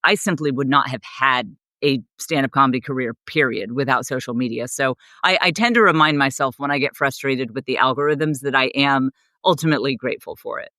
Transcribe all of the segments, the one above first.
I simply would not have had a stand-up comedy career, period, without social media. So I tend to remind myself when I get frustrated with the algorithms that I am ultimately grateful for it.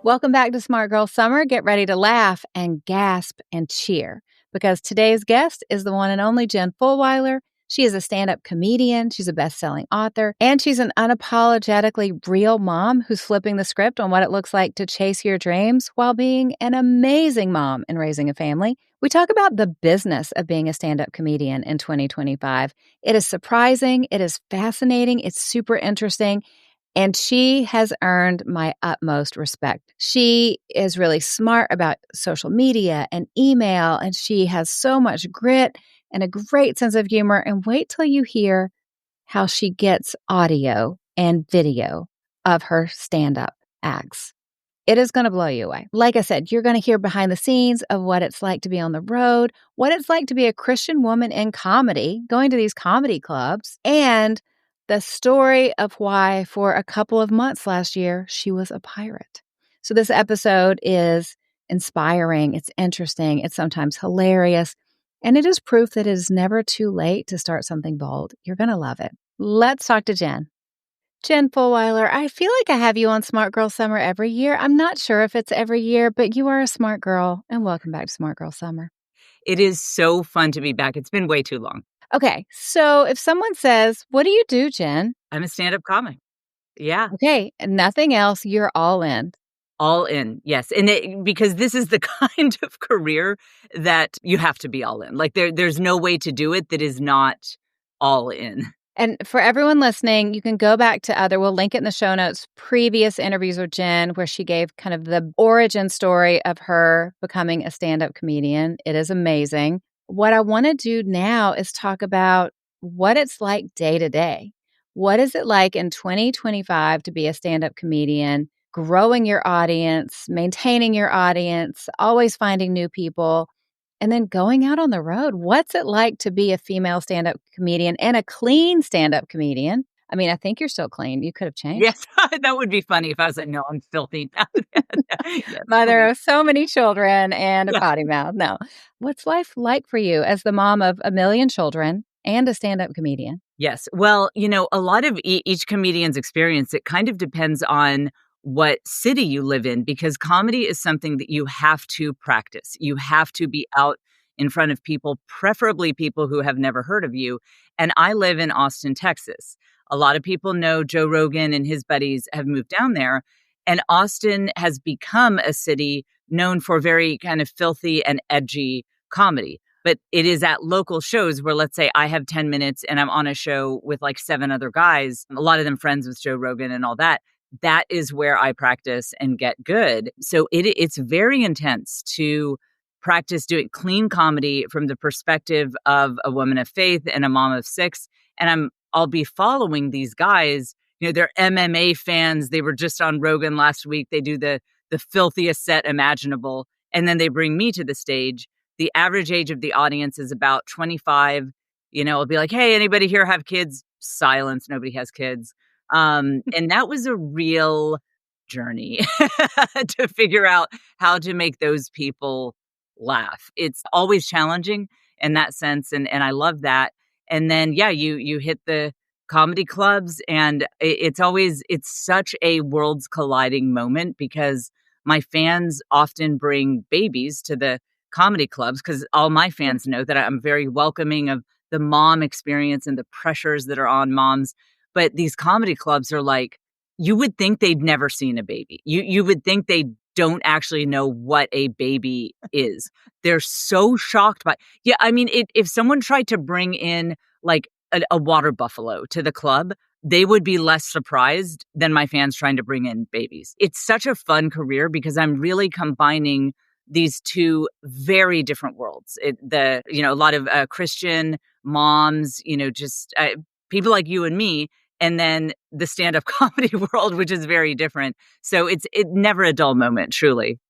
Welcome back to Smart Girl Summer. Get ready to laugh and gasp and cheer because today's guest is the one and only Jen Fulwiler. She is a stand-up comedian, she's a best-selling author, and she's an unapologetically real mom who's flipping the script on what it looks like to chase your dreams while being an amazing mom and raising a family. We talk about the business of being a stand-up comedian in 2025. It is surprising, it is fascinating, it's super interesting, and she has earned my utmost respect. She is really smart about social media and email, and she has so much grit and a great sense of humor. And wait till you hear how she gets audio and video of her stand-up acts. It is going to blow you away. Like I said, you're going to hear behind the scenes of what it's like to be on the road, what it's like to be a Christian woman in comedy, going to these comedy clubs, and the story of why for a couple of months last year, she was a pirate. So this episode is inspiring. It's interesting. It's sometimes hilarious. And it is proof that it is never too late to start something bold. You're going to love it. Let's talk to Jen. Jen Fulwiler, I feel like I have you on Smart Girl Summer every year. I'm not sure if it's every year, but you are a smart girl, and welcome back to Smart Girl Summer. It is so fun to be back. It's been way too long. Okay, so if someone says, what do you do, Jen? I'm a stand-up comic. Yeah. Okay, and nothing else, you're all in. All in, yes. And because this is the kind of career that you have to be all in. Like there's no way to do it that is not all in. And for everyone listening, you can go back to we'll link it in the show notes, previous interviews with Jen, where she gave kind of the origin story of her becoming a stand-up comedian. It is amazing. What I want to do now is talk about what it's like day to day. What is it like in 2025 to be a stand-up comedian, growing your audience, maintaining your audience, always finding new people, and then going out on the road? What's it like to be a female stand-up comedian and a clean stand-up comedian? I mean, I think you're still clean. You could have changed. Yes, that would be funny if I was like, no, I'm filthy now. Yes, mother of so many children and a potty mouth. No. What's life like for you as the mom of a million children and a stand-up comedian? Yes. Well, a lot of each comedian's experience, it kind of depends on what city you live in, because comedy is something that you have to practice. You have to be out in front of people, preferably people who have never heard of you. And I live in Austin, Texas. A lot of people know Joe Rogan and his buddies have moved down there. And Austin has become a city known for very kind of filthy and edgy comedy. But it is at local shows where, let's say I have 10 minutes and I'm on a show with like 7 other guys, a lot of them friends with Joe Rogan and all that. That is where I practice and get good. So it's very intense to practice doing clean comedy from the perspective of a woman of faith and a mom of 6. And I'll be following these guys. They're MMA fans. They were just on Rogan last week. They do the filthiest set imaginable. And then they bring me to the stage. The average age of the audience is about 25. I'll be like, hey, anybody here have kids? Silence. Nobody has kids. And that was a real journey to figure out how to make those people laugh. It's always challenging in that sense. And I love that. And then, yeah, you hit the comedy clubs, and it's such a worlds colliding moment because my fans often bring babies to the comedy clubs because all my fans know that I'm very welcoming of the mom experience and the pressures that are on moms. But these comedy clubs are like, you would think they'd never seen a baby. You would think they don't actually know what a baby is. They're so shocked by, yeah, I mean, if someone tried to bring in like a water buffalo to the club, they would be less surprised than my fans trying to bring in babies. It's such a fun career because I'm really combining these two very different worlds. A lot of Christian moms, just people like you and me, and then the stand-up comedy world, which is very different. So it's never a dull moment, truly.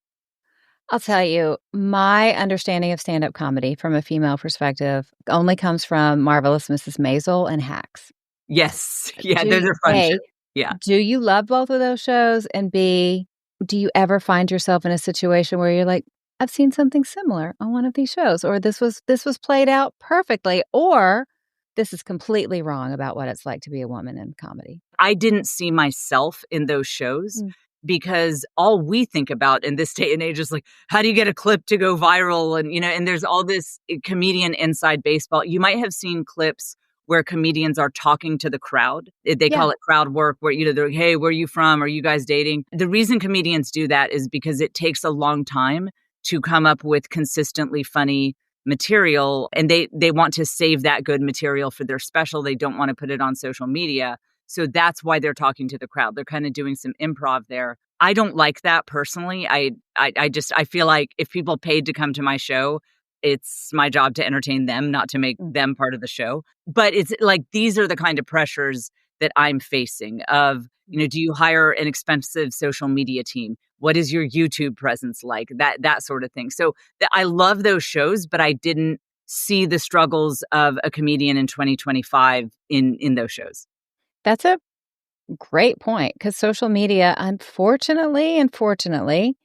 I'll tell you, my understanding of stand-up comedy from a female perspective only comes from Marvelous Mrs. Maisel and Hacks. Yes. Yeah, those are fun shows. Yeah. Do you love both of those shows? And B, do you ever find yourself in a situation where you're like, I've seen something similar on one of these shows, or this was played out perfectly, or this is completely wrong about what it's like to be a woman in comedy? I didn't see myself in those shows Mm. because all we think about in this day and age is like, how do you get a clip to go viral? And, and there's all this comedian inside baseball. You might have seen clips where comedians are talking to the crowd. They Yeah. call it crowd work, where, they're like, hey, where are you from? Are you guys dating? The reason comedians do that is because it takes a long time to come up with consistently funny material. And they want to save that good material for their special. They don't want to put it on social media. So that's why they're talking to the crowd. They're kind of doing some improv there. I don't like that personally. I feel like if people paid to come to my show, it's my job to entertain them, not to make them part of the show. But it's like these are the kind of pressures that I'm facing of, do you hire an expensive social media team? What is your YouTube presence like? That sort of thing. So I love those shows, but I didn't see the struggles of a comedian in 2025 in those shows. That's a great point, because social media, unfortunately,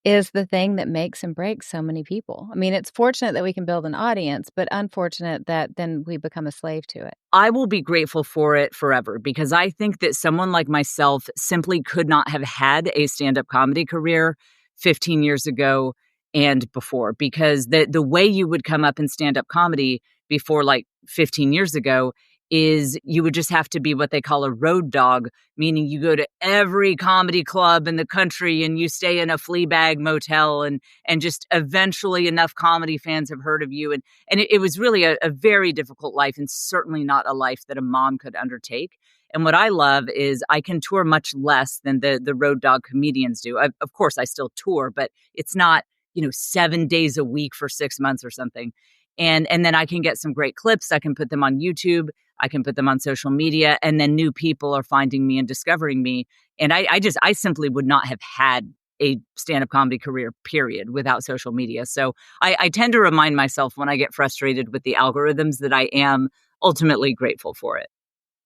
is the thing that makes and breaks so many people. I mean, it's fortunate that we can build an audience, but unfortunate that then we become a slave to it. I will be grateful for it forever because I think that someone like myself simply could not have had a stand-up comedy career 15 years ago and before, because the way you would come up in stand-up comedy before like 15 years ago is you would just have to be what they call a road dog, meaning you go to every comedy club in the country and you stay in a Fleabag motel and just eventually enough comedy fans have heard of you. And it was really a very difficult life and certainly not a life that a mom could undertake. And what I love is I can tour much less than the road dog comedians do. Of course, I still tour, but it's not, 7 days a week for 6 months or something. And then I can get some great clips. I can put them on YouTube. I can put them on social media. And then new people are finding me and discovering me. And I simply would not have had a stand-up comedy career, period, without social media. So I tend to remind myself when I get frustrated with the algorithms that I am ultimately grateful for it.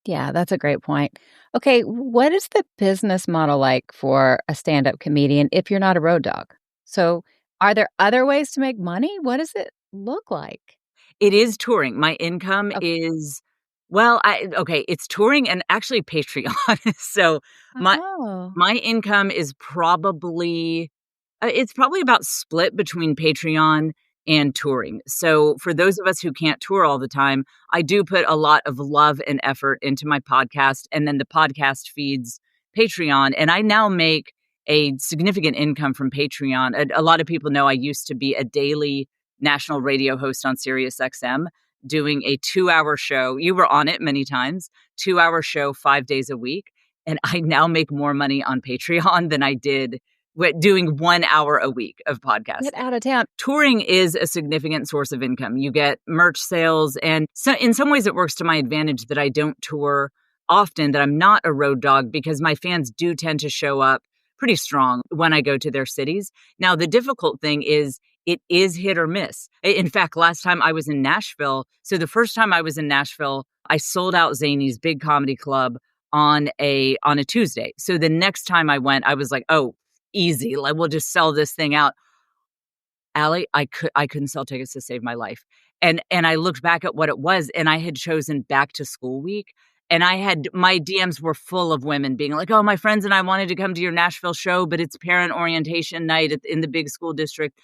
Yeah, that's a great point. Okay, what is the business model like for a stand-up comedian if you're not a road dog? So, are there other ways to make money? What does it look like? It is touring. My income Okay. is it's touring and actually Patreon. So my Oh. my income is probably it's probably about split between Patreon and touring. So for those of us who can't tour all the time, I do put a lot of love and effort into my podcast, and then the podcast feeds Patreon, and I now make a significant income from Patreon. A lot of people know I used to be a daily national radio host on Sirius XM doing a 2-hour show. You were on it many times, 2-hour show 5 days a week. And I now make more money on Patreon than I did doing 1 hour a week of Get podcasting. out of town. Touring is a significant source of income. You get merch sales, and so in some ways it works to my advantage that I don't tour often, that I'm not a road dog, because my fans do tend to show up pretty strong when I go to their cities. Now, the difficult thing is it is hit or miss. In fact, last time I was in Nashville, so the first time I was in Nashville, I sold out Zany's big comedy club on a Tuesday. So the next time I went, I was like, oh, easy. Like, we'll just sell this thing out. Allie, I couldn't sell tickets to save my life. And I looked back at what it was, and I had chosen back to school week. And my DMs were full of women being like, oh, my friends and I wanted to come to your Nashville show, but it's parent orientation night in the big school district.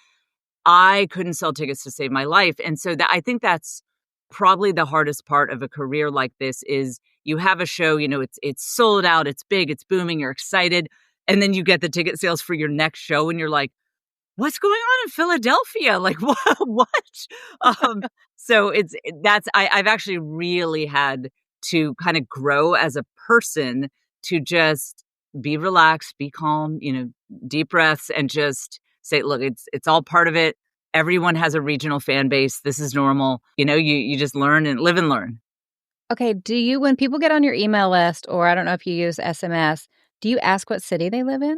I couldn't sell tickets to save my life. And so I think that's probably the hardest part of a career like this is you have a show, it's sold out, it's big, it's booming, you're excited. And then you get the ticket sales for your next show and you're like, what's going on in Philadelphia? Like, what? Um, so I've actually really had to kind of grow as a person to just be relaxed, be calm, deep breaths, and just say, look, it's all part of it. Everyone has a regional fan base. This is normal. You just learn and live and learn. Okay, when people get on your email list, or I don't know if you use SMS, do you ask what city they live in?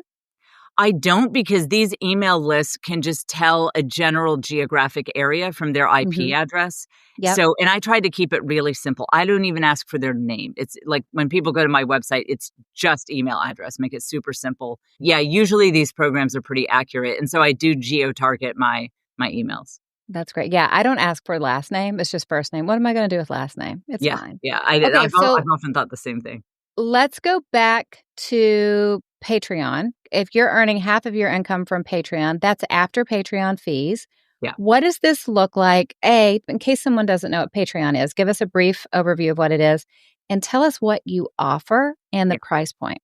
I don't, because these email lists can just tell a general geographic area from their IP Mhm. address. Yep. So, and I tried to keep it really simple. I don't even ask for their name. It's like when people go to my website, it's just email address, make it super simple. Yeah, usually these programs are pretty accurate. And so I do geo-target my emails. That's great. Yeah, I don't ask for last name, it's just first name. What am I gonna do with last name? It's Yeah, fine. yeah. Okay, I've so often thought the same thing. let's go back to Patreon. If you're earning half of your income from Patreon, that's after Patreon fees. Yeah. What does this look like? A, in case someone doesn't know what Patreon is, give us a brief overview of what it is and tell us what you offer and the Yeah. price point.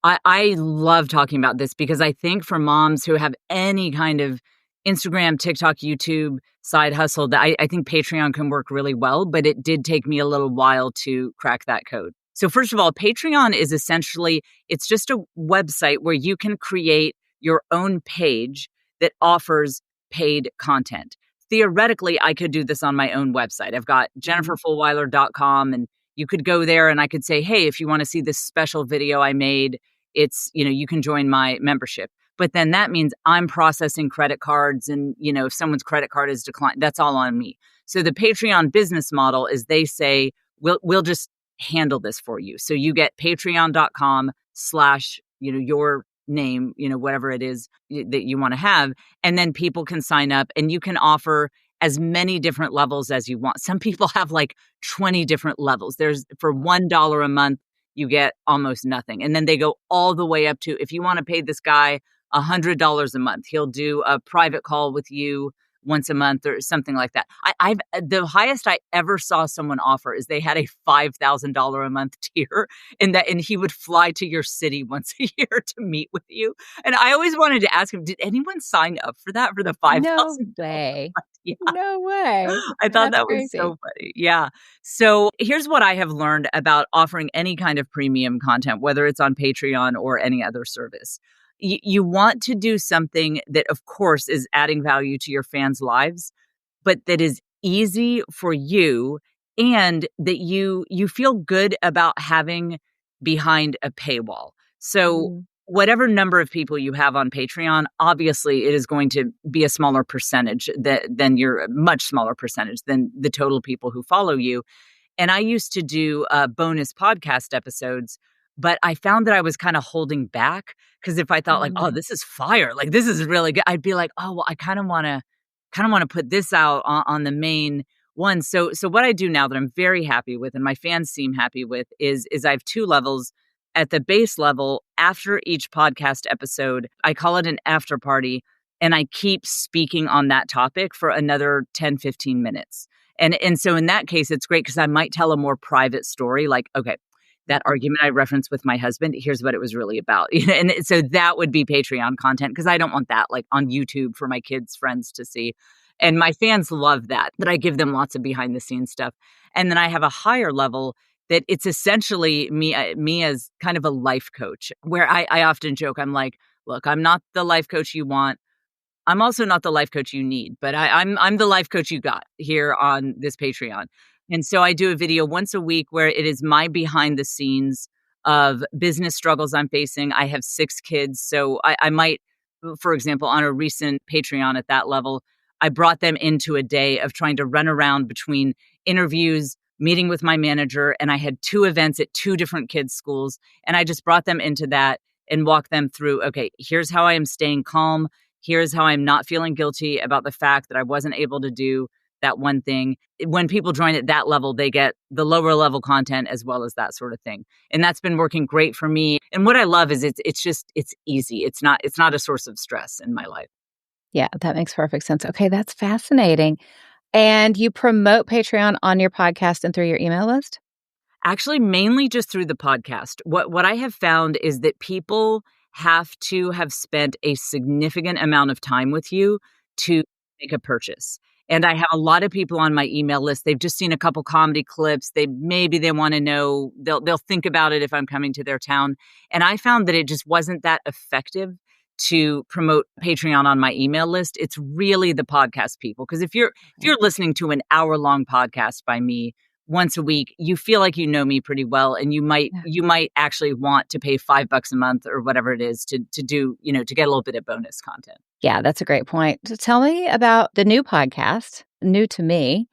I love talking about this because I think for moms who have any kind of Instagram, TikTok, YouTube side hustle, that I think Patreon can work really well, but it did take me a little while to crack that code. So first of all, Patreon is essentially, it's just a website where you can create your own page that offers paid content. Theoretically, I could do this on my own website. I've got Mhm. jenniferfulwiler.com, and you could go there and I could say, hey, if you want to see this special video I made, it's, you can join my membership. But then that means I'm processing credit cards, and, if someone's credit card is declined, that's all on me. So the Patreon business model is they say, we'll just handle this for you. So you get patreon.com/, your name, whatever it is that you want to have. And then people can sign up and you can offer as many different levels as you want. Some people have like 20 different levels. There's for $1 a month, you get almost nothing. And then they go all the way up to, if you want to pay this guy $100 a month, he'll do a private call with you once a month or something like that. I've the highest I ever saw someone offer is they had a $5,000 a month tier, and he would fly to your city once a year to meet with you. And I always wanted to ask him, did anyone sign up for that, for the No $5,000? way. Yeah. No way. I thought That's that was crazy. so funny. Yeah. So here's what I have learned about offering any kind of premium content, whether it's on Patreon or any other service. You want to do something that, of course, is adding value to your fans' lives, but that is easy for you and that you feel good about having behind a paywall. So Mhm. whatever number of people you have on Patreon, obviously it is going to be a smaller percentage than your much smaller percentage than the total people who follow you. And I used to do bonus podcast episodes, but I found that I was kind of holding back because if I thought like, oh, Mm. this is fire, like this is really good, I'd be like, oh, well, I kind of want to put this out on the main one. So what I do now that I'm very happy with and my fans seem happy with is I have two levels. At the base level, after each podcast episode, I call it an after party, and I keep speaking on that topic for another 10, 15 minutes. And so in that case, it's great because I might tell a more private story, like, okay, that argument I referenced with my husband, here's what it was really about. And so that would be Patreon content because I don't want that like on YouTube for my kids' friends to see. And my fans love that I give them lots of behind the scenes stuff. And then I have a higher level that it's essentially me as kind of a life coach, where I often joke, I'm like, look, I'm not the life coach you want. I'm also not the life coach you need, but I'm the life coach you got here on this Patreon. And so I do a video once a week where it is my behind the scenes of business struggles I'm facing. I have 6 kids, so I might, for example, on a recent Patreon at that level, I brought them into a day of trying to run around between interviews, meeting with my manager, and I had 2 events at 2 different kids' schools, and I just brought them into that and walked them through, okay, here's how I am staying calm. Here's how I'm not feeling guilty about the fact that I wasn't able to do that one thing. When people join at that level, they get the lower level content as well as that sort of thing. And that's been working great for me. And what I love is it's easy. It's not a source of stress in my life. Yeah, that makes perfect sense. Okay, that's fascinating. And you promote Patreon on your podcast and through your email list? Actually, mainly just through the podcast. What I have found is that people have to have spent a significant amount of time with you to make a purchase. And I have a lot of people on my email list. They've just seen a couple comedy clips. They want to know, they'll think about it if I'm coming to their town. And I found that it just wasn't that effective to promote Patreon on my email list. It's really the podcast people. Because if you're Okay. listening to an hour-long podcast by me, once a week, you feel like you know me pretty well, and Yeah. you might actually want to pay $5 a month or whatever it is to do, to get a little bit of bonus content. Yeah, that's a great point. So tell me about the new podcast, new to me.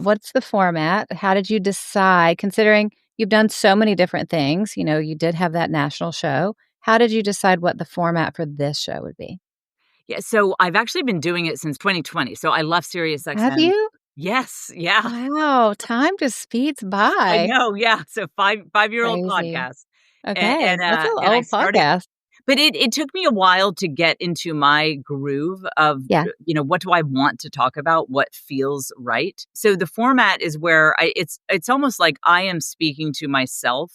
What's the format? How did you decide, considering you've done so many different things? You did have that national show. How did you decide what the format for this show would be? Yeah, so I've actually been doing it since 2020. So I left Have SiriusXM. you? Yes, yeah. Wow, time just speeds I by. know, yeah. So five-year-old Crazy. podcast. Okay, that's an And I old started, podcast. but it took me a while to get into my groove of, Yeah. what do I want to talk about? What feels right? So the format is where it's almost like I am speaking to myself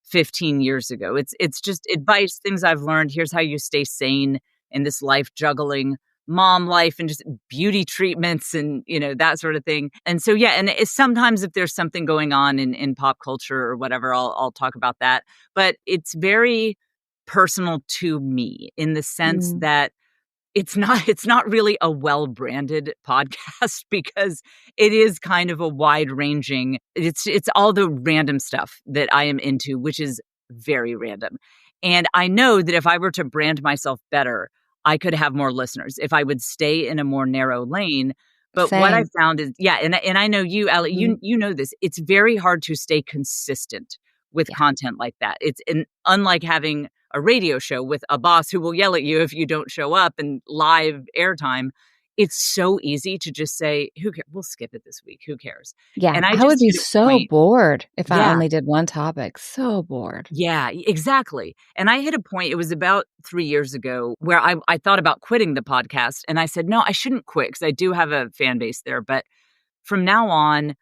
15 years ago. It's just advice, things I've learned. Here's how you stay sane in this life, juggling mom life and just beauty treatments and that sort of thing. And so yeah, and it's sometimes if there's something going on in pop culture or whatever, I'll talk about that. But it's very personal to me in the sense Mm, that it's not really a well-branded podcast because it is kind of a wide-ranging, it's all the random stuff that I am into, which is very random. And I know that if I were to brand myself better, I could have more listeners if I would stay in a more narrow lane. But what I same. found is, yeah, and I know you, Allie, Mhm. you know this. It's very hard to stay consistent with Yeah. content like that. Unlike having a radio show with a boss who will yell at you if you don't show up and live airtime. It's so easy to just say, "Who cares? We'll skip it this week. Who cares?" Yeah, And I I would just be hit a so point. bored if I Yeah, only did one topic. So bored. yeah, exactly. And I hit a point, it was about 3 years ago, where I thought about quitting the podcast, and I said, "No, I shouldn't quit because I do have a fan base there, but from now on,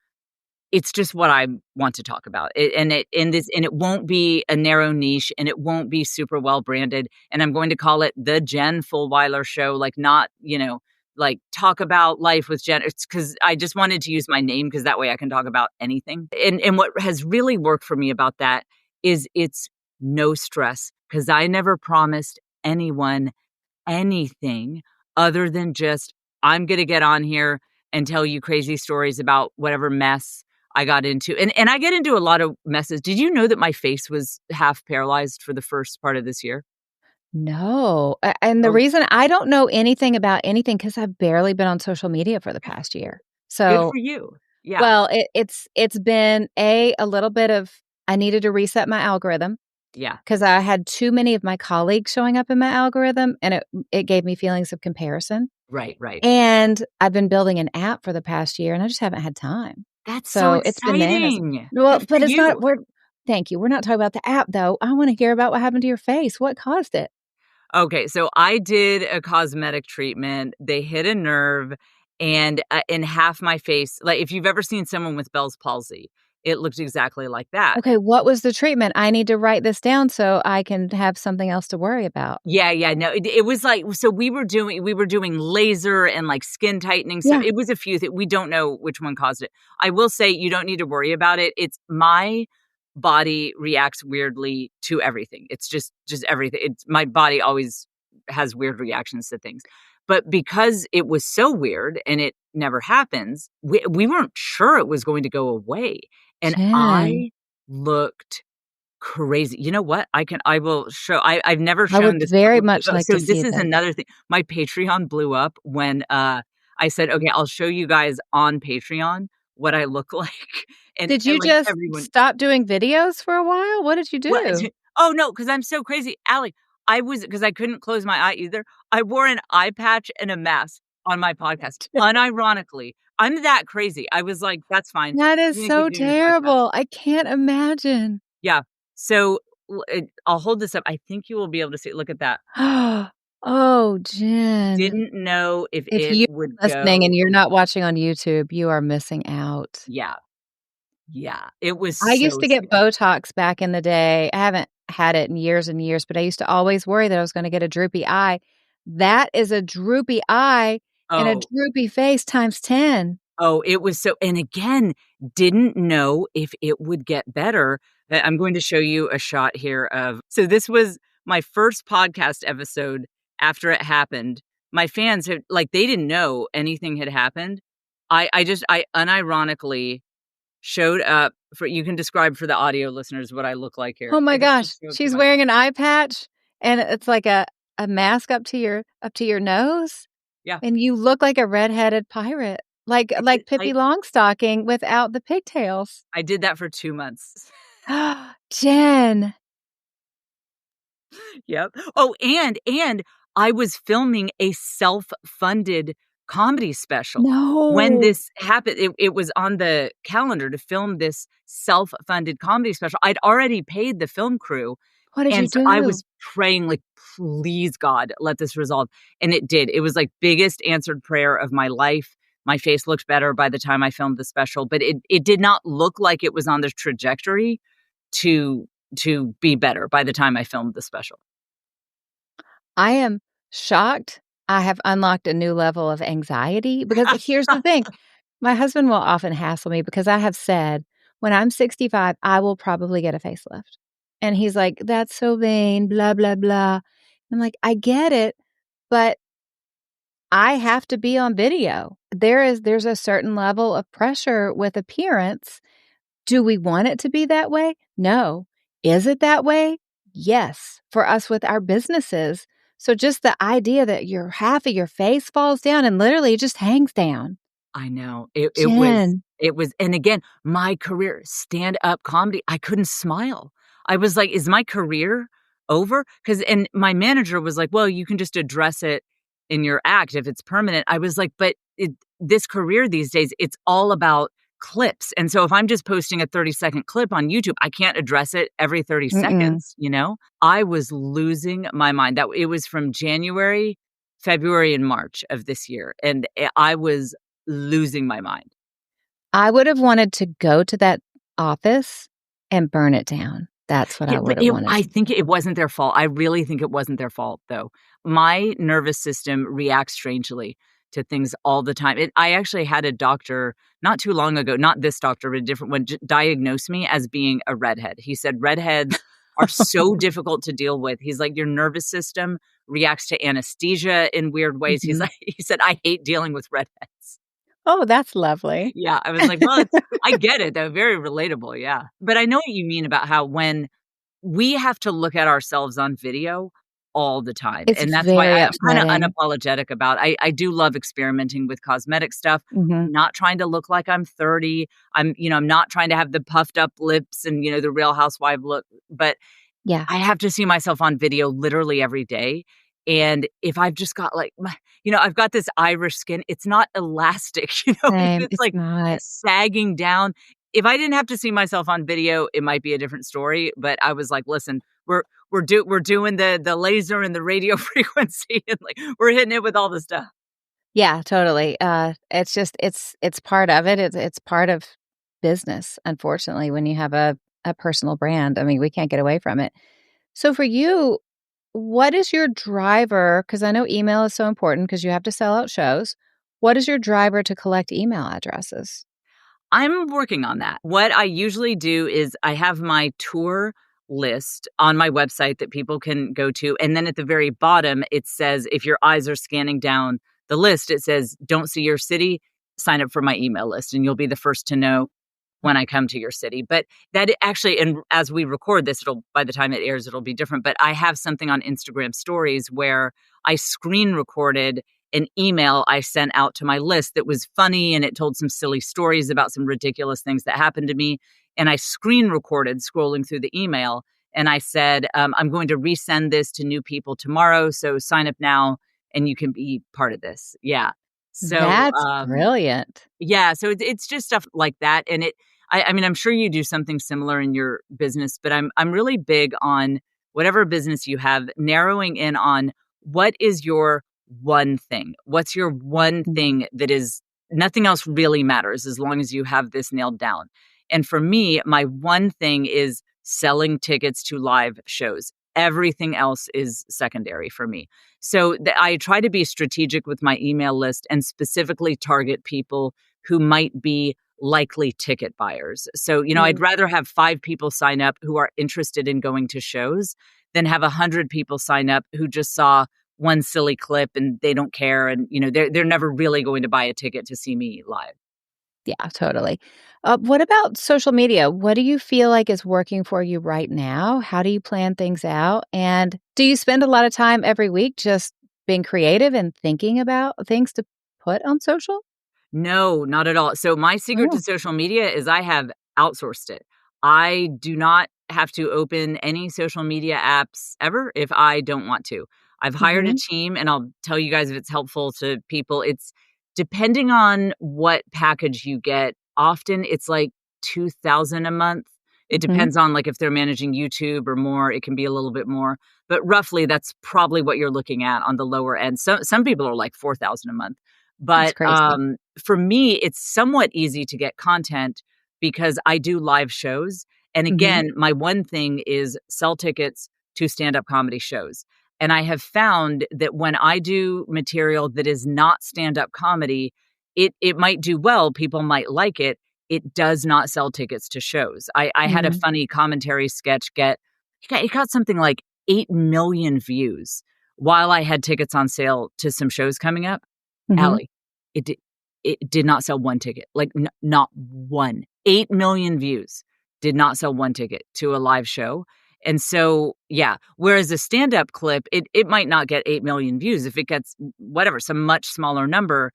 it's just what I want to talk about. It won't be a narrow niche, and it won't be super well branded, and I'm going to call it the Jen Fulwiler show, like, not, like, talk about life with Jen. It's because I just wanted to use my name because that way I can talk about anything. And what has really worked for me about that is it's no stress because I never promised anyone anything other than just, I'm gonna get on here and tell you crazy stories about whatever mess I got into. And I get into a lot of messes. Did you know that my face was half paralyzed for the first part of this year? No, and the Oh, reason I don't know anything about anything because 'cause I've barely been on social media for the past year. good So, for you. Yeah, well, it's been a little bit of I needed to reset my algorithm yeah. because I had too many of my colleagues showing up in my algorithm, and it gave me feelings of comparison, Right, right. and I've been building an app for the past year, and I just haven't had time. That's so So, it's bananas. exciting. Well, Good for but it's not you. we're thank you. We're not talking about the app, though. I wanna hear about what happened to your face. What caused it? Okay, so I did a cosmetic treatment. They hit a nerve, and in half my face, like if you've ever seen someone with Bell's palsy, it looked exactly like that. Okay, what was the treatment? I need to write this down so I can have something else to worry about. Yeah, yeah, no, it was like, so we were doing laser and, like, skin tightening stuff. Yeah, It was a few we don't know which one caused it. I will say you don't need to worry about it. It's my body reacts weirdly to everything. It's just everything. It's my body always has weird reactions to things. But because it was so weird and it never happens, we weren't sure it was going to go away, and Jen, I looked crazy. You know what? I will show, I've never I shown would this very publicly. much like So to this see is this. another thing. My Patreon blew up when, I said, "Okay, I'll show you guys on Patreon what I look like." Did And, you like, just everyone, stop doing videos for a while? What did you "What?" do? Oh, no, because 'cause I'm so crazy. Allie, I was, because I couldn't close my eye either. I wore an eye patch and a mask on my podcast, unironically. I'm that crazy. I was like, "That's fine. That is I'm gonna keep so doing the podcast." terrible. I can't imagine. Yeah. So, I'll hold this up. I think you will be able to see, look at that. Oh, Jen. Didn't know if If it you're would listening and go you're not away. watching on YouTube, you are missing out. Yeah, yeah, it was I used so to get scary. Botox back in the day. I haven't had it in years and years, but I used to always worry that I was gonna get a droopy eye. That is a droopy eye and a Oh, droopy face times 10. oh, it was so, and again, didn't know if it would get better. I'm going to show you a shot here of, so this was my first podcast episode after it happened. My fans had, like, they didn't know anything had happened. I unironically showed up for you can describe for the audio listeners what I look like here. Oh my I just gosh, showed for she's my wearing an eye patch, and it's like a mask up to your nose, yeah. and you look like a redheaded pirate, I like did Pippi Longstocking without the pigtails. I did that for 2 months. Jen, Yep. Oh, and I was filming a self-funded comedy special. When no. this happened, it was on the calendar to film this self-funded comedy special. I'd already paid the film crew, What did you and so I do? was praying like, "Please, God, let this resolve." And it did. It was like biggest answered prayer of my life. My face looked better by the time I filmed the special, but it did not look like it was on the trajectory to be better by the time I filmed the special. I am shocked. I have unlocked a new level of anxiety because here's the thing. My husband will often hassle me because I have said, when I'm 65, I will probably get a facelift. And he's like, that's so vain, blah, blah, blah. I'm like, I get it, but I have to be on video. There's a certain level of pressure with appearance. Do we want it to be that way? No. Is it that way? Yes, for us with our businesses. So just the idea that your half of your face falls down and literally just hangs down. I know. Jen. It was and again, my career, stand-up comedy, I couldn't smile. I was like, "Is my career over?" And my manager was like, "Well, you can just address it in your act if it's permanent." I was like, "But this career these days, it's all about clips, and so if I'm just posting a 30-second clip on YouTube, I can't address it every 30 Mm-mm. seconds, you know?" I was losing my mind. That it was from January, February, and March of this year, and I was losing my mind. I would have wanted to go to that office and burn it down. That's what Yeah, I would but have wanted I to think do. it wasn't their fault. I really think it wasn't their fault, though. My nervous system reacts strangely to things all the time. I actually had a doctor not too long ago, not this doctor, but a different one, diagnose me as being a redhead. He said, redheads are so difficult to deal with. He's like, your nervous system reacts to anesthesia in weird ways. He's Mhm. like, he said, I hate dealing with redheads. Oh, that's lovely. Yeah, I was like, "Well, it's I get it, though, very relatable, yeah." But I know what you mean about how when we have to look at ourselves on video all the time, It's and that's why very I'm kinda upsetting. unapologetic about I do love experimenting with cosmetic stuff. Mhm. I'm not trying to look like I'm 30. I'm not trying to have the puffed up lips and, the Real Housewife look, but Yeah, I have to see myself on video literally every day, and if I've just got, like, I've got this Irish skin, it's not elastic, same. it's, It's like, not. sagging down. If I didn't have to see myself on video, it might be a different story, but I was like, "Listen, we're doing the laser and the radio frequency, and, like, we're hitting it with all the stuff." Yeah, totally. It's just it's part of it. It's part of business, unfortunately, when you have a personal brand. I mean, we can't get away from it. So for you, what is your driver? Because I know email is so important because you have to sell out shows. What is your driver to collect email addresses? I'm working on that. What I usually do is I have my tour list on my website that people can go to. And then at the very bottom, it says, if your eyes are scanning down the list, it says, don't see your city, sign up for my email list, and you'll be the first to know when I come to your city. But actually, and as we record this, by the time it airs, it'll be different. But I have something on Instagram stories where I screen recorded an email I sent out to my list that was funny and it told some silly stories about some ridiculous things that happened to me. And I screen recorded scrolling through the email. And I said, I'm going to resend this to new people tomorrow. So sign up now and you can be part of this. Yeah. So, That's brilliant. yeah, so it's just stuff like that, and I mean, I'm sure you do something similar in your business, but I'm really big on whatever business you have, narrowing in on what is your one thing? What's your one Mhm. thing that is nothing else really matters as long as you have this nailed down. And for me, my one thing is selling tickets to live shows. Everything else is secondary for me. So I try to be strategic with my email list and specifically target people who might be likely ticket buyers. So, I'd Mm. rather have 5 people sign up who are interested in going to shows than have 100 people sign up who just saw one silly clip and they don't care. And, they're never really going to buy a ticket to see me live. Yeah, totally. What about social media? What do you feel like is working for you right now? How do you plan things out? And do you spend a lot of time every week just being creative and thinking about things to put on social? No, not at all. So my secret to Oh. social media is I have outsourced it. I do not have to open any social media apps ever if I don't want to. I've hired a Mhm, team and I'll tell you guys if it's helpful to people. It's depending on what package you get. Often it's like 2,000 a month. It mhm. depends on like if they're managing YouTube or more, it can be a little bit more. But roughly that's probably what you're looking at on the lower end. So some people are like 4,000 a month. That's But crazy. for me, it's somewhat easy to get content because I do live shows. And Mhm, again, my one thing is sell tickets to stand-up comedy shows. And I have found that when I do material that is not stand-up comedy, it might do well, people might like it. It does not sell tickets to shows. I had a mm, funny commentary sketch it got something like 8 million views while I had tickets on sale to some shows coming up. mhm. Allie, it did it did not sell 1 ticket, like, not 1. 8 million views, did not sell 1 ticket to a live show, and so, yeah, whereas a stand-up clip, it might not get 8 million views. If it gets whatever, some much smaller number,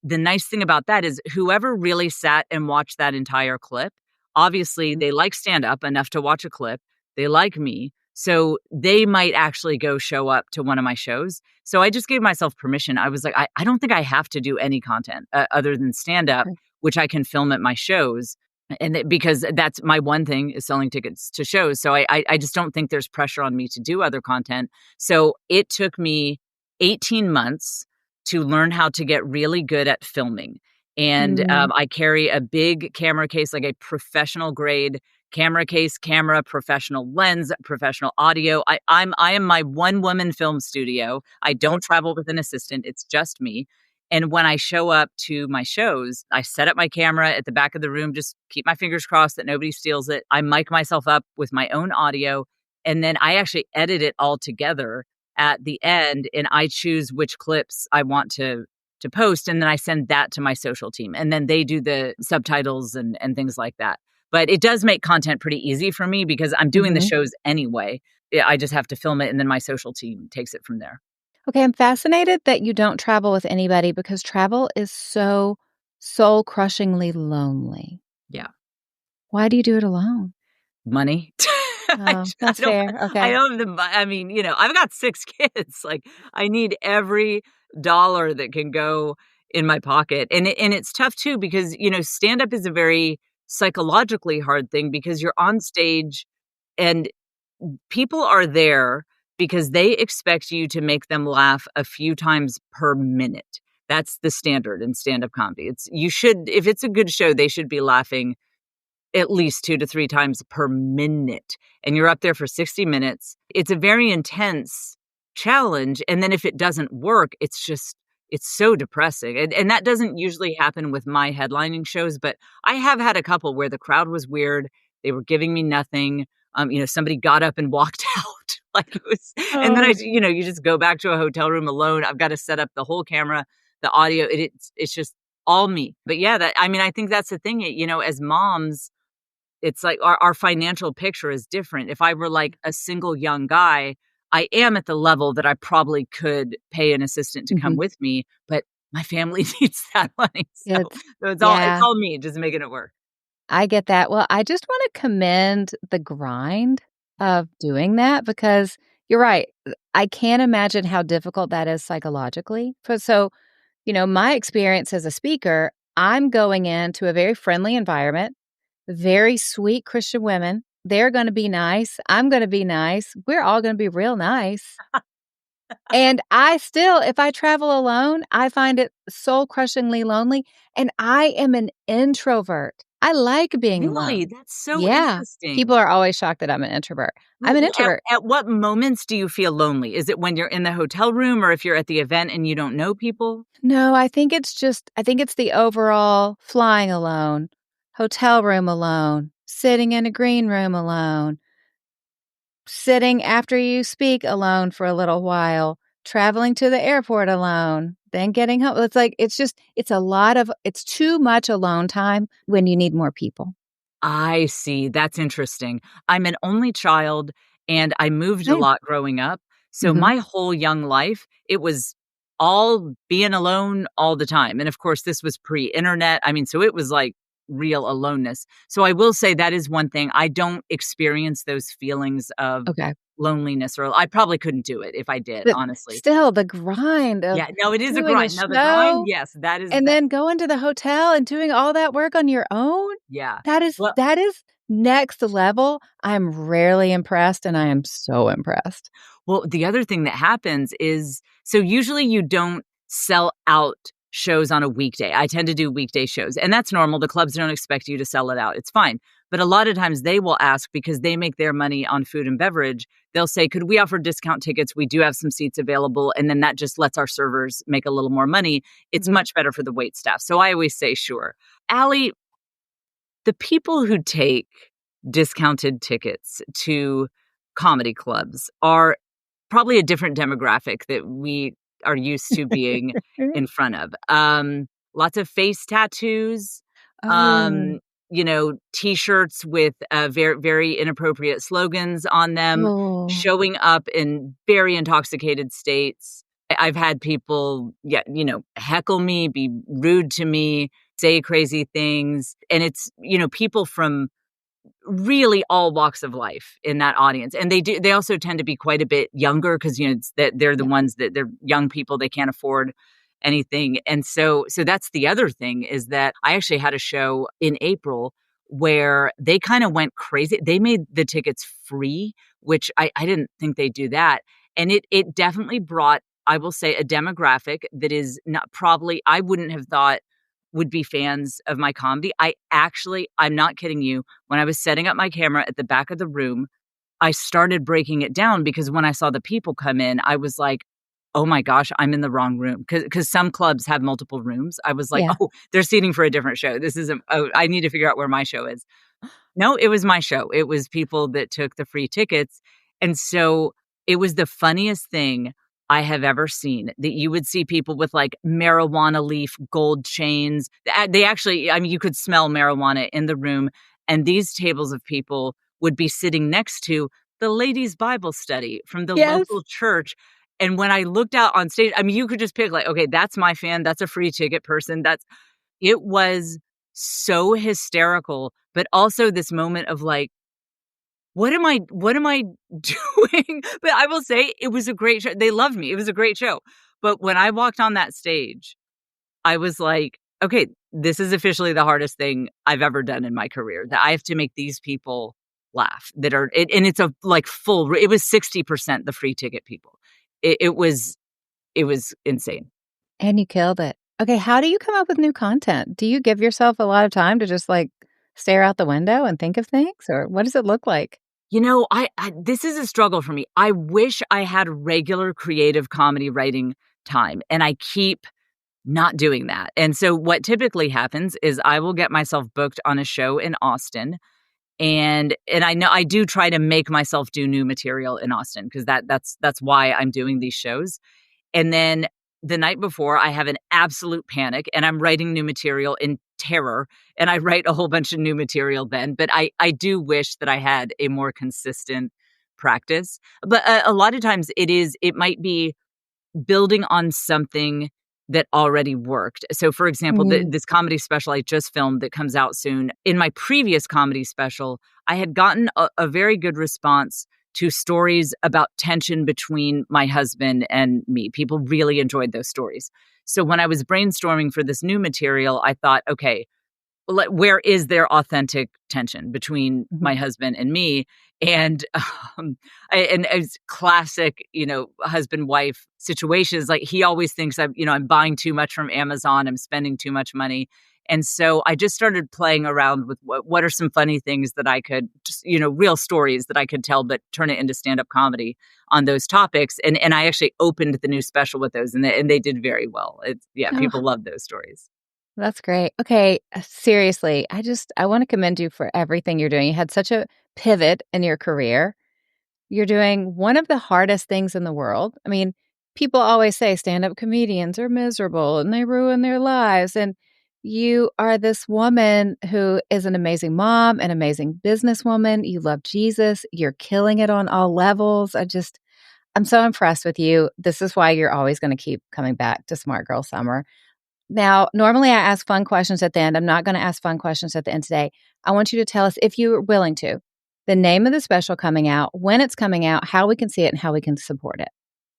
the nice thing about that is whoever really sat and watched that entire clip, obviously they like stand up enough to watch a clip. They like me. So they might actually go show up to one of my shows. So I just gave myself permission. I was like, I don't think I have to do any content other than stand up, Right. which I can film at my shows. Because that's my one thing is selling tickets to shows. So I just don't think there's pressure on me to do other content. So it took me 18 months to learn how to get really good at filming. And Mm, I carry a big camera case, like a professional grade camera case, camera, professional lens, professional audio. I am my one woman film studio. I don't travel with an assistant. It's just me. And when I show up to my shows, I set up my camera at the back of the room, just keep my fingers crossed that nobody steals it. I mic myself up with my own audio, and then I actually edit it all together at the end, and I choose which clips I want to post, and then I send that to my social team, and then they do the subtitles and things like that. But it does make content pretty easy for me because I'm doing the mhm. shows anyway. Yeah, I just have to film it, and then my social team takes it from there. Okay, I'm fascinated that you don't travel with anybody because travel is so soul-crushingly lonely. Yeah. Why do you do it alone? Money. I Oh, I that's don't fair. I Okay. don't have the mo I mean, I've got 6 kids, like, I need every dollar that can go in my pocket, and it's tough too because, stand-up is a very psychologically hard thing because you're on stage and people are there because they expect you to make them laugh a few times per minute. That's the standard in stand-up comedy. If it's a good show, they should be laughing at least 2 to 3 times per minute, and you're up there for 60 minutes. It's a very intense challenge, and then if it doesn't work, it's so depressing, and that doesn't usually happen with my headlining shows, but I have had a couple where the crowd was weird, they were giving me nothing, somebody got up and walked out, like, it was and then Oh. you just go back to a hotel room alone, I've gotta set up the whole camera, the audio, it's just all me. But yeah, I think that's the thing, as moms, it's like our financial picture is different. If I were like a single young guy, I am at the level that I probably could pay an assistant to come Mhm. with me, but my family needs that money. So It's so it's yeah, all me just making it work. I get that. Well, I just wanna commend the grind of doing that because you're right. I can't imagine how difficult that is psychologically. My experience as a speaker, I'm going into a very friendly environment, very sweet Christian women. They're gonna be nice. I'm gonna be nice. We're all gonna be real nice. And I still, if I travel alone, I find it soul crushingly lonely. And I am an introvert. I like being Really? alone. That's so Yeah. People interesting. are always shocked that I'm an introvert. I'm an At introvert. at what moments do you feel lonely? Is it when you're in the hotel room or if you're at the event and you don't know people? No, I think it's the overall flying alone, hotel room alone, sitting in a green room alone, sitting after you speak alone for a little while, traveling to the airport alone, then getting home. It's like, it's too much alone time when you need more people. I see, that's interesting. I'm an only child, and I moved a Same. lot growing up, so Mhm. my whole young life, it was all being alone all the time, and of course, this was pre-internet, I mean, so it was, like, real aloneness. So I will say that is one thing, I don't experience those feelings of Okay. loneliness, or I probably couldn't do it if I did, But honestly. still, the grind of Yeah, no, it is a doing a grind. Now the grind, show yes, that is and that then going to the hotel and doing all that work on your own, yeah. that is Well, that is next level. I'm rarely impressed, and I am so impressed. Well, the other thing that happens is so usually you don't sell out shows on a weekday. I tend to do weekday shows, and that's normal. The clubs don't expect you to sell it out. It's fine. But a lot of times they will ask because they make their money on food and beverage. They'll say, "Could we offer discount tickets? We do have some seats available." And then that just lets our servers make a little more money. It's Mhm. much better for the wait staff. So I always say, "Sure." Allie, the people who take discounted tickets to comedy clubs are probably a different demographic that we are used to being in front of. Lots of face tattoos, Oh. um, T-shirts with, very inappropriate slogans on them, Oh. showing up in very intoxicated states. I've had people, yeah, heckle me, be rude to me, say crazy things, and it's, people from really all walks of life in that audience, and they also tend to be quite a bit younger because, it's that they're the Yeah. ones that they're young people, they can't afford anything, and so that's the other thing is that I actually had a show in April where they kinda went crazy. They made the tickets free, which I didn't think they'd do that, and it definitely brought, I will say, a demographic that is not probably I wouldn't have thought would be fans of my comedy. I'm not kidding you, when I was setting up my camera at the back of the room, I started breaking it down because when I saw the people come in, I was like, "Oh my gosh, I'm in the wrong room." Because some clubs have multiple rooms. I was like, Yeah. "Oh, they're seating for a different show. This isn't I need to figure out where my show is." No, it was my show. It was people that took the free tickets, and so it was the funniest thing I have ever seen, that you would see people with, like, marijuana leaf gold chains. They actually, I mean, you could smell marijuana in the room, and these tables of people would be sitting next to the ladies' Bible study from the Yes. local church, and when I looked out on stage, I mean, you could just pick, like, "Okay, that's my fan, that's a free ticket person, that's." It was so hysterical, but also this moment of like, what am I doing? But I will say it was a great show. They loved me. It was a great show. But when I walked on that stage, I was like, "Okay, this is officially the hardest thing I've ever done in my career, that I have to make these people laugh that are," and it's a, like, it was 60% the free ticket people. It was insane. And you killed it. Okay, how do you come up with new content? Do you give yourself a lot of time to just, like, stare out the window and think of things, or what does it look like? I this is a struggle for me. I wish I had regular creative comedy writing time, and I keep not doing that. And so what typically happens is I will get myself booked on a show in Austin, and I know I do try to make myself do new material in Austin because that's why I'm doing these shows. And then the night before, I have an absolute panic and I'm writing new material in terror, and I write a whole bunch of new material then, but I do wish that I had a more consistent practice. But a lot of times it might be building on something that already worked. So, for example, Mm. this comedy special I just filmed that comes out soon, in my previous comedy special, I had gotten a very good response to stories about tension between my husband and me. People really enjoyed those stories. So, when I was brainstorming for this new material, I thought, okay, where is there authentic tension between Mhm. my husband and me? And and as classic, husband wife situations, like he always thinks I'm buying too much from Amazon, I'm spending too much money. And so I just started playing around with what are some funny things that I could just, real stories that I could tell, but turn it into stand-up comedy on those topics. And I actually opened the new special with those, and they did very well. It's, yeah, Oh, people love those stories. that's great. Okay, seriously, I wanna commend you for everything you're doing. You had such a pivot in your career. You're doing one of the hardest things in the world. I mean, People always say stand-up comedians are miserable and they ruin their lives, and you are this woman who is an amazing mom, an amazing businesswoman, you love Jesus, you're killing it on all levels. I'm so impressed with you. This is why you're always gonna keep coming back to Smart Girl Summer. Now, normally I ask fun questions at the end. I'm not gonna ask fun questions at the end today. I want you to tell us, if you're willing to, the name of the special coming out, when it's coming out, how we can see it, and how we can support it.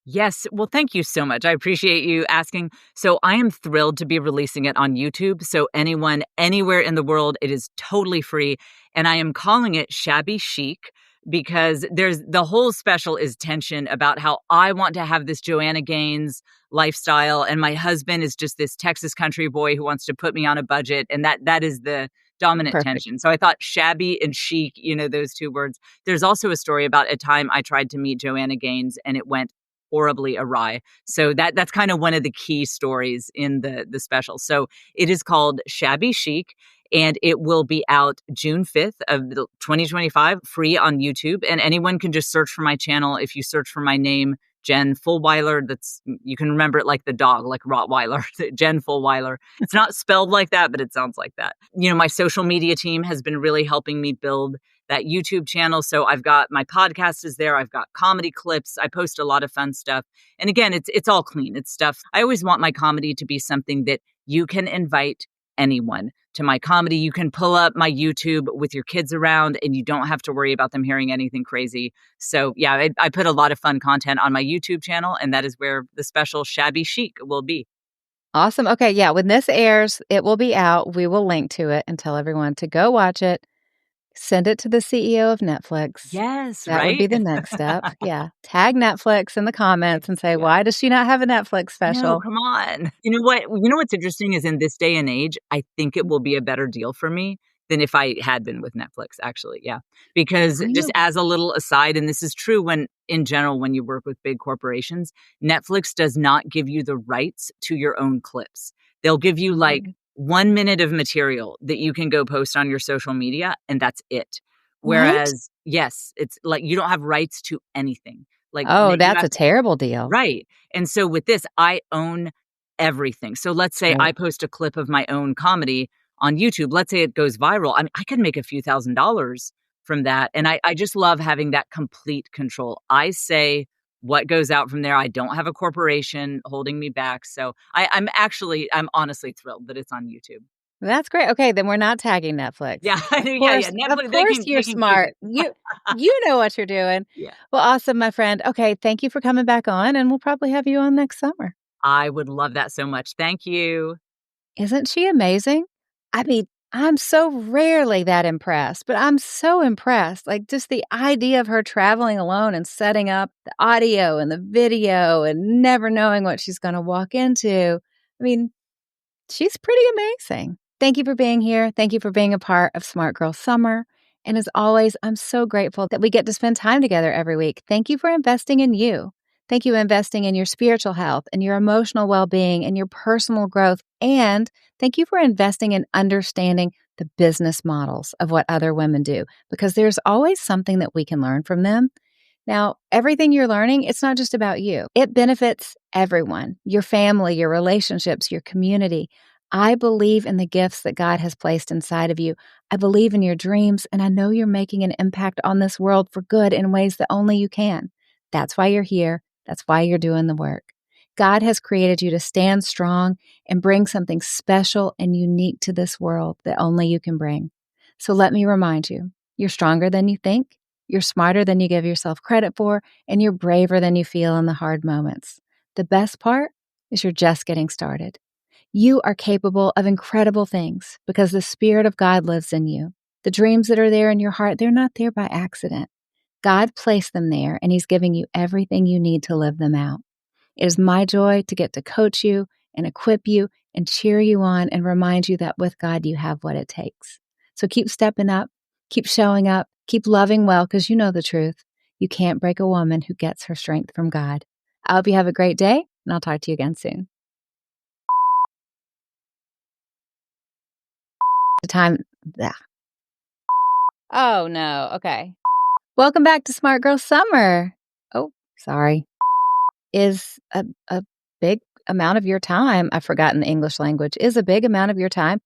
Yes. Well, thank you so much. I appreciate you asking. So, I am thrilled to be releasing it on YouTube. So, anyone, anywhere in the world, it is totally free. And I am calling it Shabby Chic because there's the whole special is tension about how I want to have this Joanna Gaines lifestyle. And my husband is just this Texas country boy who wants to put me on a budget. And that is the dominant Perfect. tension. So, I thought shabby and chic, those two words. There's also a story about a time I tried to meet Joanna Gaines and it went horribly awry. So that's kind of one of the key stories in the special. So it is called Shabby Chic and it will be out June 5th of 2025 free on YouTube, and anyone can just search for my channel. If you search for my name, Jen Fulwiler, that's you can remember it like the dog, like Rottweiler, Jen Fulwiler. It's not spelled like that, but it sounds like that. My social media team has been really helping me build that YouTube channel. So I've got my podcast is there. I've got comedy clips. I post a lot of fun stuff. And again, it's all clean. It's stuff. I always want my comedy to be something that you can invite anyone to my comedy. You can pull up my YouTube with your kids around and you don't have to worry about them hearing anything crazy. So yeah, I put a lot of fun content on my YouTube channel, and that is where the special Shabby Chic will be. Awesome. Okay, yeah, when this airs, it will be out. We will link to it and tell everyone to go watch it. Send it to the CEO of Netflix. Yes, That would be right? the next step. Yeah. Tag Netflix in the comments and say, Yeah. "Why does she not have a Netflix I know, special?" come on. You know what? You know what's interesting is in this day and age, I think it will be a better deal for me than if I had been with Netflix, actually, yeah. Because just Really? as a little aside, and this is true when in general, when you work with big corporations, Netflix does not give you the rights to your own clips. They'll give you, like, Oh. 1 minute of material that you can go post on your social media, and that's it. What? Whereas, yes, it's like you don't have rights to anything. Like, Oh, you that's have a terrible deal. Right. And so with this, I own everything. So let's say I Right. post a clip of my own comedy on YouTube. Let's say it goes viral. I mean, I could make a few $1,000s from that. And I just love having that complete control. I say what goes out from there. I don't have a corporation holding me back. So I'm honestly thrilled that it's on YouTube. That's great. Okay, then we're not tagging Netflix. Yeah. Yeah. Yeah. Of Netflix, course they you're can keep it. smart. You know what you're doing. Yeah. Well, awesome, my friend. Okay, thank you for coming back on, and we'll probably have you on next summer. I would love that so much. Thank you. Isn't she amazing? I mean, I'm so rarely that impressed, but I'm so impressed. Like, just the idea of her traveling alone and setting up the audio and the video and never knowing what she's gonna walk into. I mean, she's pretty amazing. Thank you for being here. Thank you for being a part of Smart Girl Summer. And as always, I'm so grateful that we get to spend time together every week. Thank you for investing in you. Thank you for investing in your spiritual health and your emotional well being and your personal growth. And thank you for investing in understanding the business models of what other women do, because there's always something that we can learn from them. Now, everything you're learning, it's not just about you. It benefits everyone, your family, your relationships, your community. I believe in the gifts that God has placed inside of you. I believe in your dreams, and I know you're making an impact on this world for good in ways that only you can. That's why you're here. That's why you're doing the work. God has created you to stand strong and bring something special and unique to this world that only you can bring. So let me remind you, you're stronger than you think. You're smarter than you give yourself credit for, and you're braver than you feel in the hard moments. The best part is you're just getting started. You are capable of incredible things because the Spirit of God lives in you. The dreams that are there in your heart, they're not there by accident. God placed them there, and He's giving you everything you need to live them out. It is my joy to get to coach you and equip you and cheer you on and remind you that with God, you have what it takes. So keep stepping up, keep showing up, keep loving well, because you know the truth. You can't break a woman who gets her strength from God. I hope you have a great day, and I'll talk to you again soon. The time. Yeah. Oh, no. Okay. Welcome back to Smart Girl Summer. Oh, sorry. is a big amount of your time. I've forgotten the English language, is a big amount of your time